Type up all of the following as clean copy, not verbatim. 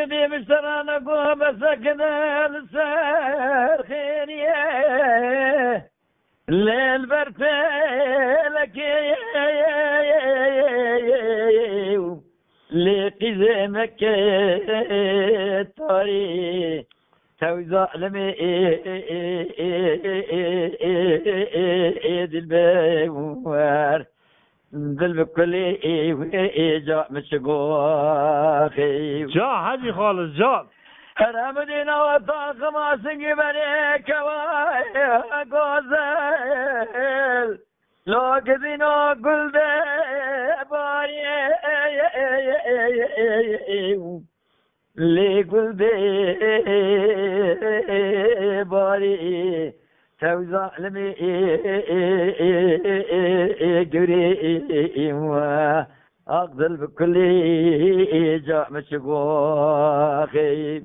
قدي مشترانا قوم بسكن السار خيريه الليل برتلك لقي زمك طريق توزع لمي البوار ذل بكل جاء مشقوخي جاء حجي خالص جاء رمدينا وطاق ما سنقي بريك وغوزل لو قذينا قل باري لي قل باري توزع لمي قريم أقدر بكل جاء مشقوخي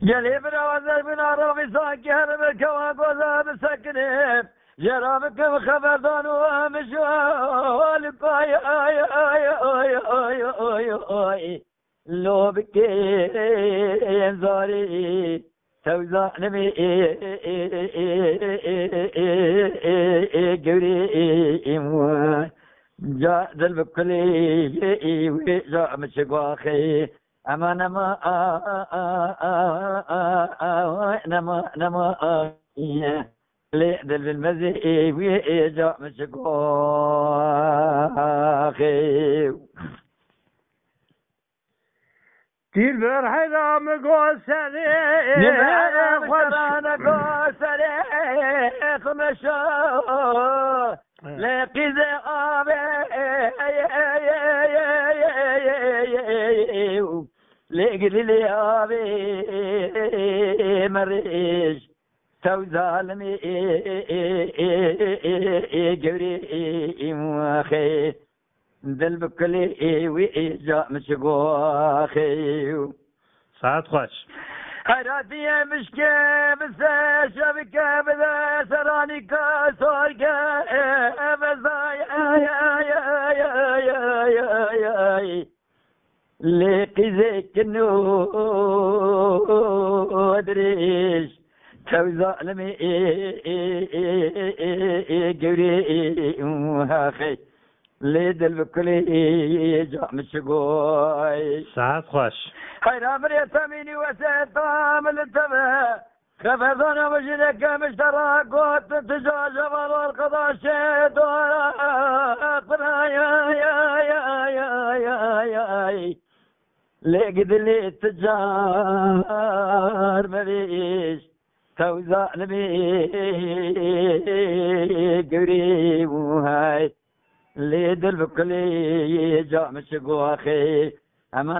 جلي براوزر بنا روغي ساكي هربك وقوزا بسكنه جرامك وخبردان ومشوالك آي آي آي آي آي آي آي لو بكي انزاري توزع نمي قريم جاء ذل بكلي وجاء مشقواخي أما نما لي ذل بالمزي وجاء مشقواخي تير برحيدا مقوسري نبعنا مشترانا قوسري خمشو لقي ذئابي لقي ذئابي مريش توزع لمي قري مواخي ذل بكلي وإجاء مشقوخي ساعات خوش حراتي مشكي بس شبكة بذا سراني كاسوركا بزاي لقي زيك ادريش توزع لمي قري مواخي ليدل بكلي جاء مشقوي ساعات خوش خير مريا ثميني وسيد طعام الانتبه خفضنا وجدك مشترى قوت تجاج برا القضاء شيد يا لقد اللي التجار مبيش توزع نبي قريب وهاي ليدل بكلي جاء مشقوخي أما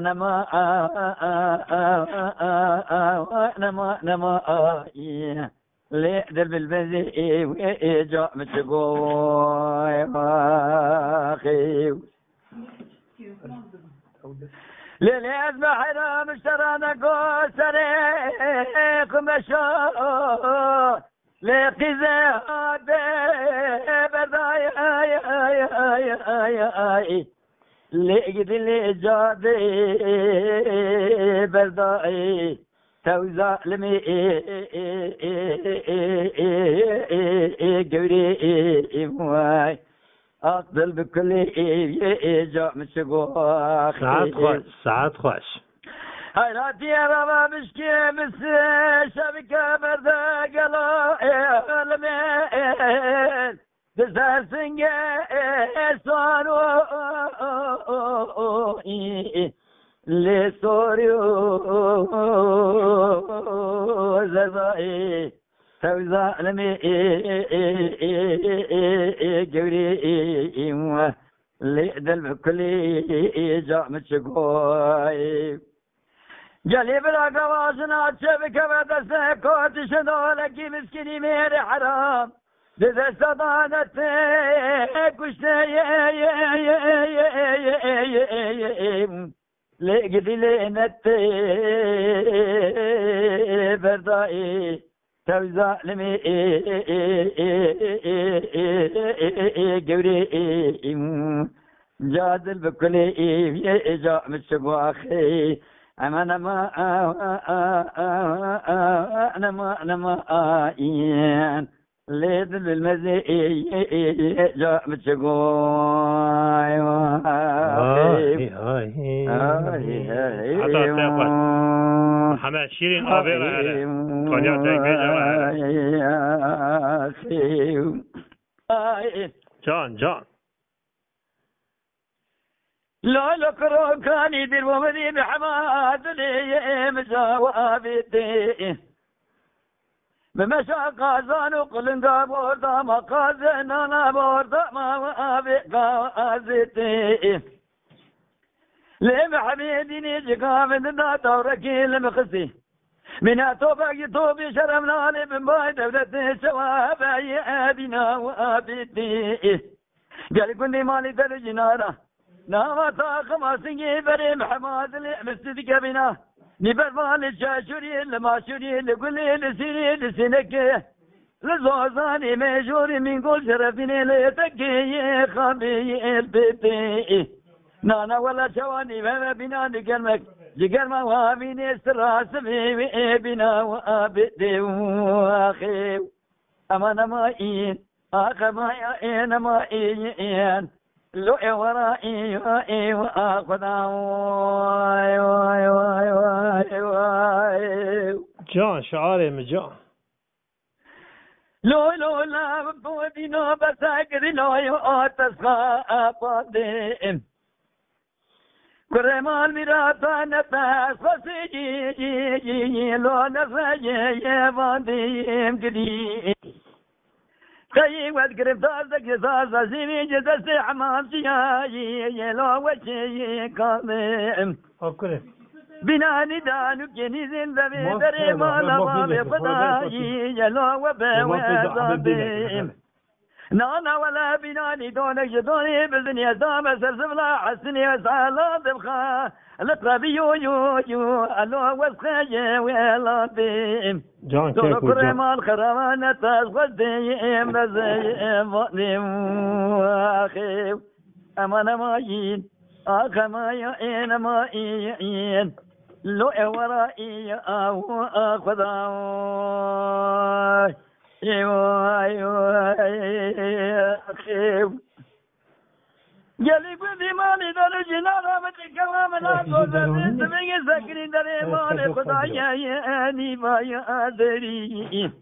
نما ليدل بالبزي وجاء مشقوخي ليلي أذبح حرام اشترانا قوسري خمشو لقي زهاد برداي لقيت اللي جادي برداي توزع لمي قوري مواي أقبل بكل جاء مشقوخ ساعات خوش ساعات خوش حيراتي يا ربا مشكي مس شبكة بردا قلا المين تسهل سنجي سوانو لسوريو زربائي توزع لمي قوري لقدل بكل جاء مشقوي جلي بلا قواسنا شبكة بدسة كوت شدولك مسكيني مير حرام لذا استطانت كشتي لقدي لينت بردائي توزع لمي قوري جادل بكل جاء مشقواخي أما نما آين ليد بالمزي جاء بتشقوي حتى تقول محمد شيرين أبيرا هذا قناة تنجيز جان لا لكرو كان يدير ومدي بحماد لي مزاوابتي بمشا قازان وقلنقا بوردا ما قازن انا بوردا ما وابقا قازتي لم حبيبي جقا من دا دوركي لمخسي من توبك توبي شرمنا لي من باي دولتي سوابي ابنا وابتي قال كني مالي درجنارا ناما طاقم سنجي بريم حماد المستدك بنا نبرمان الشاشوري الماشوري لكل لسيري لسنك لزوزاني ميجوري من كل شرفيني ليتكي خبي البيتي نانا ولا شواني بما بنا نكلمك جقر ما وابيني استراس بنا وابدي واخي اما ماين اخا ماين ماين لو ورائي وآخذ جان شعاري مجان لو لا بودينو بساكر لو تسخى قديم كرمال مراتا نفاس فسيجي لو نفاجي باديم قديم خيي وذكر فازك يساسا زيني جدسي حمام سياجي لو وجهي قادم بناني دانو كنيزين ذبي دري مالا بابي فدايي لو وبوي نانا ولا بناني دونك جدوني بزني اسام سرسفلا حسني وسالا دبخا لطربي يو الو وسخي ويلاتي جان كيكو جان مال خرمانة تسغديم بزيم وقدم واخي اما مايين ما يئين ما يئين لو ورائي او اخذاي جالي بدي مالي دار جنارة بتكلم لا تقول سمعي سكري دار مالي خدايا يعني ما يدري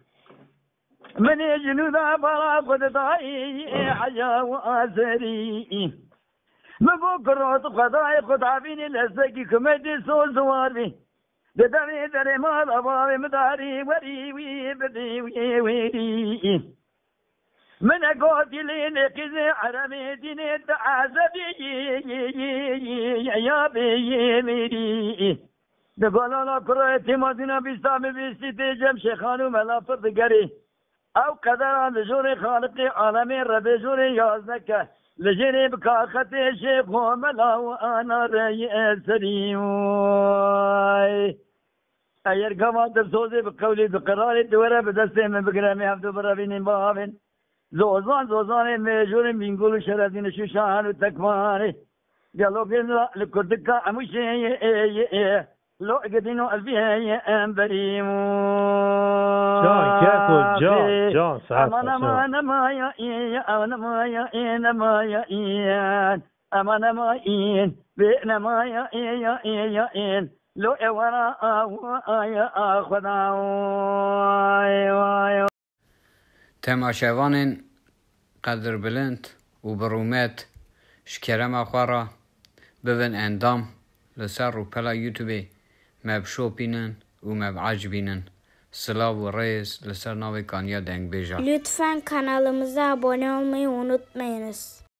من جنودا برا خداي حيا وازري مبكر خداي خدابين لسكي كمدي سول زواري بدري دري مال أبوي مداري وري وي بدي وي من قاتلين كذا عرمي دين تعذبي يا بيمري نقول لا كرهتي مدينة بيستام بيستي جم شيخانو ملافظ قري أو قدر لجوري خالقي عالمي ربي جوري يازنك لجري بكاختي شيخ وملا وأنا رئيسري أير كما ترسوزي بقولي بقراري دورة بدستي من بقرامي عبدو برابين بابين زوزان ميجور بينقول شرادين شوشان وتكماني قالوا بينا لكردك عموشي لو قدينو الفيه أمبريم جان كيكو جان صحيح أنا ما يا أما ما ين بين ما يا لو وراء خدا تماشاوان قدر بلند و برومت شکرم اخوارا ببن اندام لسر رو پلا یوتیوبی مب شوپینن و مب عجبینن سلاو و ریز لسر ناوی کانیا دنگ بیجا Lütfen kanalımıza abone olmayı unutmayınız.